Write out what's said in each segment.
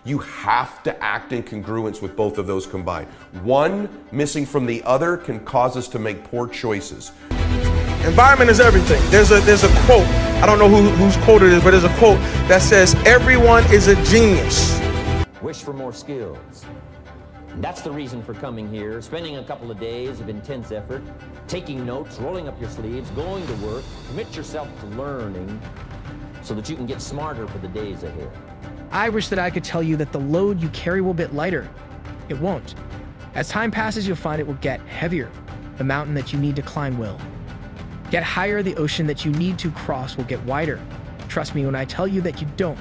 You have to act in congruence with both of those combined. One missing from the other can cause us to make poor choices. Environment is everything. There's a quote, I don't know whose quote it is, but there's a quote that says, everyone is a genius. Wish for more skills. That's the reason for coming here, spending a couple of days of intense effort, taking notes, rolling up your sleeves, going to work, commit yourself to learning so that you can get smarter for the days ahead. I wish that I could tell you that the load you carry will get lighter. It won't. As time passes, you'll find it will get heavier. The mountain that you need to climb will. Get higher, the ocean that you need to cross will get wider. Trust me when I tell you that you don't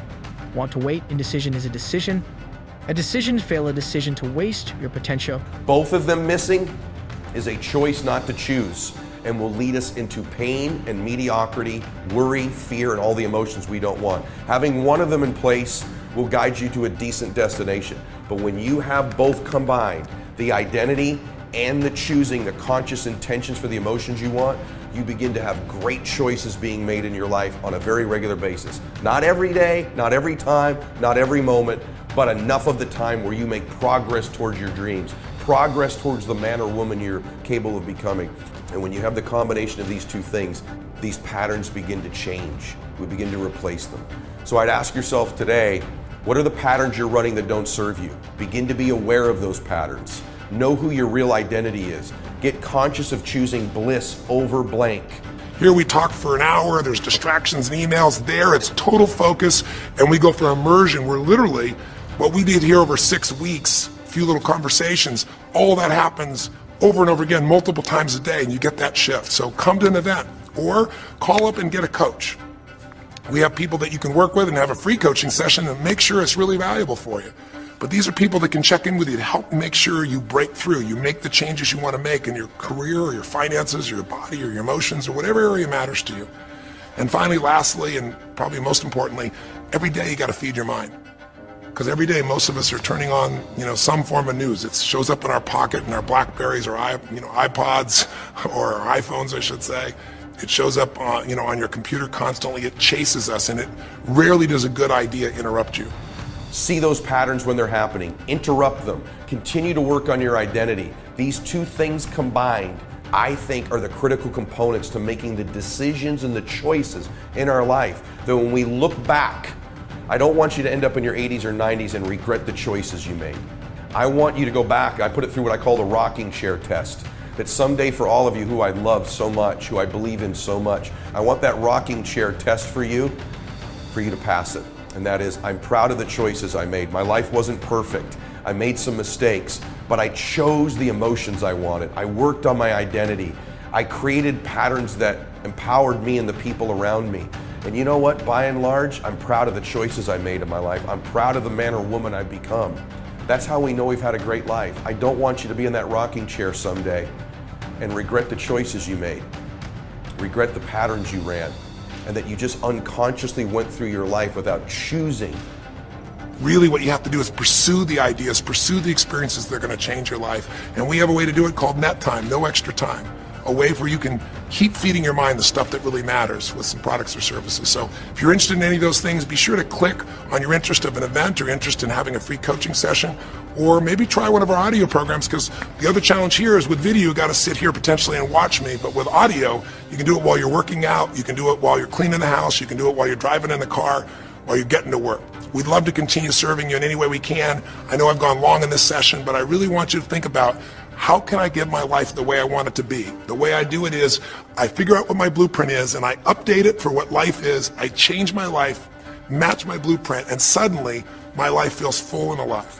want to wait. Indecision is a decision. A decision to fail, a decision to waste your potential. Both of them missing is a choice not to choose and will lead us into pain and mediocrity, worry, fear, and all the emotions we don't want. Having one of them in place will guide you to a decent destination. But when you have both combined, the identity and the choosing, the conscious intentions for the emotions you want, you begin to have great choices being made in your life on a very regular basis. Not every day, not every time, not every moment, but enough of the time where you make progress towards your dreams, progress towards the man or woman you're capable of becoming. And when you have the combination of these two things, these patterns begin to change. We begin to replace them. So I'd ask yourself today, what are the patterns you're running that don't serve you? Begin to be aware of those patterns. Know who your real identity is. Get conscious of choosing bliss over blank. Here we talk for an hour, there's distractions and emails. There it's total focus, and we go for immersion where literally what we did here over 6 weeks, a few little conversations, all that happens over and over again multiple times a day, and you get that shift. So come to an event or call up and get a coach. We have people that you can work with and have a free coaching session and make sure it's really valuable for you. But these are people that can check in with you to help make sure you break through, you make the changes you want to make in your career or your finances or your body or your emotions or whatever area matters to you. And finally, lastly, and probably most importantly, every day you got to feed your mind. Because every day most of us are turning on, some form of news. It shows up in our pocket, in our Blackberries or iPods or our iPhones, I should say. It shows up on your computer constantly. It chases us, and it rarely does a good idea interrupt you. See those patterns when they're happening. Interrupt them. Continue to work on your identity. These two things combined, I think, are the critical components to making the decisions and the choices in our life that when we look back, I don't want you to end up in your 80s or 90s and regret the choices you made. I want you to go back. I put it through what I call the rocking chair test. That someday for all of you who I love so much, who I believe in so much, I want that rocking chair test for you to pass it. And that is, I'm proud of the choices I made. My life wasn't perfect. I made some mistakes, but I chose the emotions I wanted. I worked on my identity. I created patterns that empowered me and the people around me. And you know what? By and large, I'm proud of the choices I made in my life. I'm proud of the man or woman I've become. That's how we know we've had a great life. I don't want you to be in that rocking chair someday and regret the choices you made, regret the patterns you ran, and that you just unconsciously went through your life without choosing. Really what you have to do is pursue the ideas, pursue the experiences that are going to change your life. And we have a way to do it called net time, no extra time. A way where you can keep feeding your mind the stuff that really matters with some products or services. So if you're interested in any of those things, be sure to click on your interest of an event or interest in having a free coaching session, or maybe try one of our audio programs, because the other challenge here is with video, you got to sit here potentially and watch me, but with audio, you can do it while you're working out, you can do it while you're cleaning the house, you can do it while you're driving in the car, while you're getting to work. We'd love to continue serving you in any way we can. I know I've gone long in this session, but I really want you to think about, how can I give my life the way I want it to be? The way I do it is I figure out what my blueprint is and I update it for what life is. I change my life, match my blueprint, and suddenly my life feels full and alive.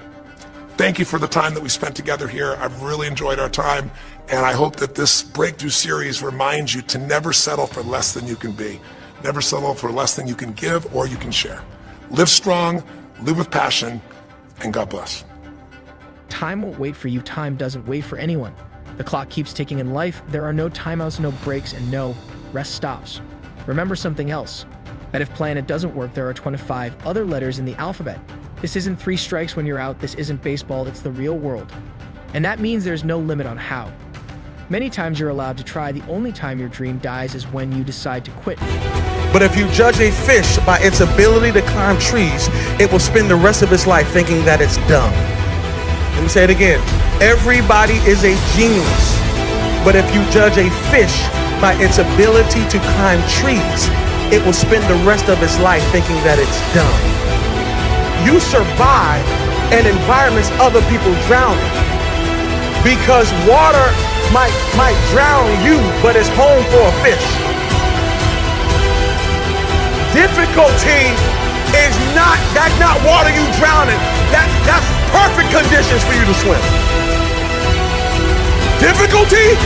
Thank you for the time that we spent together here. I've really enjoyed our time, and I hope that this breakthrough series reminds you to never settle for less than you can be. Never settle for less than you can give or you can share. Live strong, live with passion, and God bless. Time won't wait for you. Time doesn't wait for anyone. The clock keeps ticking in life. There are no timeouts, no breaks, and no rest stops. Remember something else, that if planet doesn't work, there are 25 other letters in the alphabet. This isn't 3 strikes when you're out. This isn't baseball. It's the real world. And that means there's no limit on how. Many times you're allowed to try. The only time your dream dies is when you decide to quit. But if you judge a fish by its ability to climb trees, it will spend the rest of its life thinking that it's dumb. Let me say it again. Everybody is a genius. But if you judge a fish by its ability to climb trees, it will spend the rest of its life thinking that it's dumb. You survive in environments other people drown in. Because water might drown you, but it's home for a fish. Difficulty is that's not water you drown in. That's perfect conditions for you to swim. Difficulty?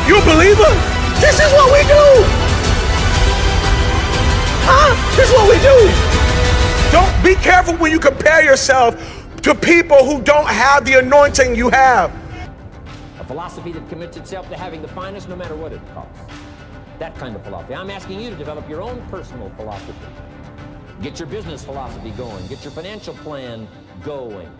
You a believer? This is what we do. Huh? This is what we do. Don't be careful when you compare yourself to people who don't have the anointing you have. A philosophy that commits itself to having the finest no matter what it costs. That kind of philosophy. I'm asking you to develop your own personal philosophy. Get your business philosophy going. Get your financial plan going.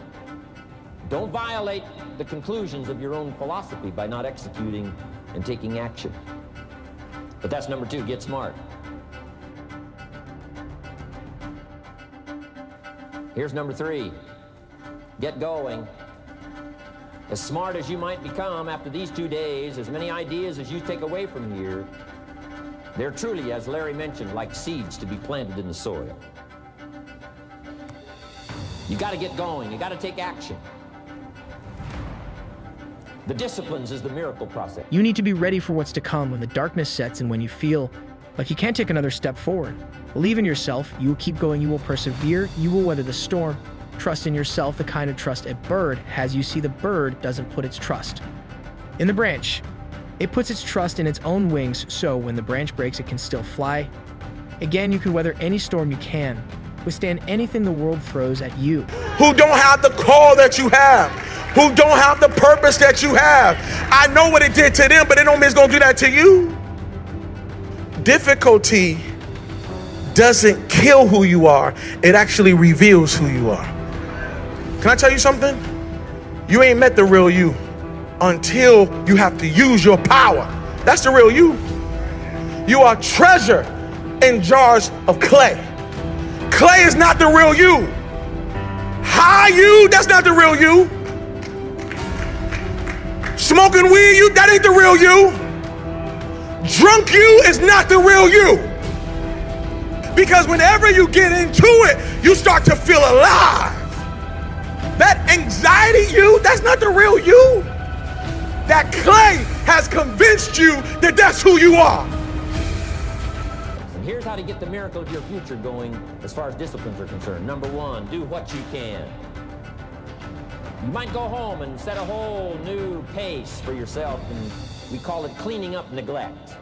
Don't violate the conclusions of your own philosophy by not executing and taking action. But that's number 2, get smart. Here's number 3, get going. As smart as you might become after these 2 days, as many ideas as you take away from here, they're truly, as Larry mentioned, like seeds to be planted in the soil. You got to get going. You got to take action. The disciplines is the miracle process. You need to be ready for what's to come when the darkness sets and when you feel like you can't take another step forward. Believe in yourself. You will keep going. You will persevere. You will weather the storm. Trust in yourself, the kind of trust a bird has. You see, the bird doesn't put its trust in the branch. It puts its trust in its own wings, so when the branch breaks, it can still fly. Again, you can weather any storm you can, withstand anything the world throws at you. Who don't have the call that you have, who don't have the purpose that you have. I know what it did to them, but it don't mean it's gonna do that to you. Difficulty doesn't kill who you are, it actually reveals who you are. Can I tell you something? You ain't met the real you until you have to use your power. That's the real you. You are treasure in jars of clay. Clay is not the real you. High you, that's not the real you. Smoking weed, you, that ain't the real you. Drunk you is not the real you. Because whenever you get into it, you start to feel alive. That anxiety you, that's not the real you. That clay has convinced you that that's who you are. And here's how to get the miracle of your future going as far as disciplines are concerned. Number 1, do what you can. You might go home and set a whole new pace for yourself, and we call it cleaning up neglect.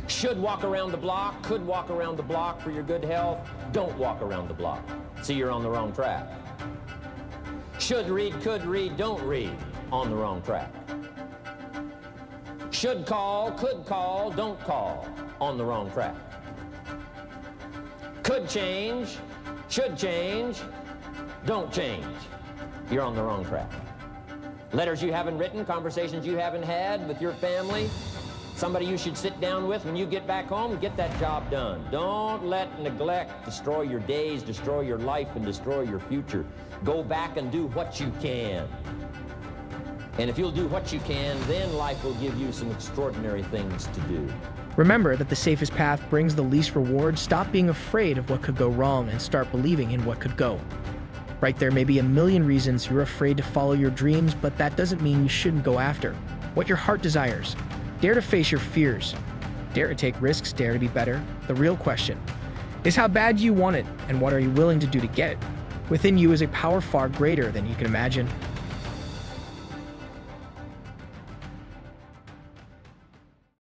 Should walk around the block, could walk around the block for your good health. Don't walk around the block. See, you're on the wrong track. Should read, could read, don't read. On the wrong track. Should call, could call, don't call. On the wrong track. Could change, should change, don't change. You're on the wrong track. Letters you haven't written, conversations you haven't had with your family, somebody you should sit down with when you get back home, get that job done. Don't let neglect destroy your days, destroy your life, and destroy your future. Go back and do what you can. And if you'll do what you can, then life will give you some extraordinary things to do. Remember that the safest path brings the least reward. Stop being afraid of what could go wrong and start believing in what could go. Right, there may be a million reasons you're afraid to follow your dreams, but that doesn't mean you shouldn't go after what your heart desires. Dare to face your fears. Dare to take risks. Dare to be better. The real question is, how bad do you want it, and what are you willing to do to get it? Within you is a power far greater than you can imagine.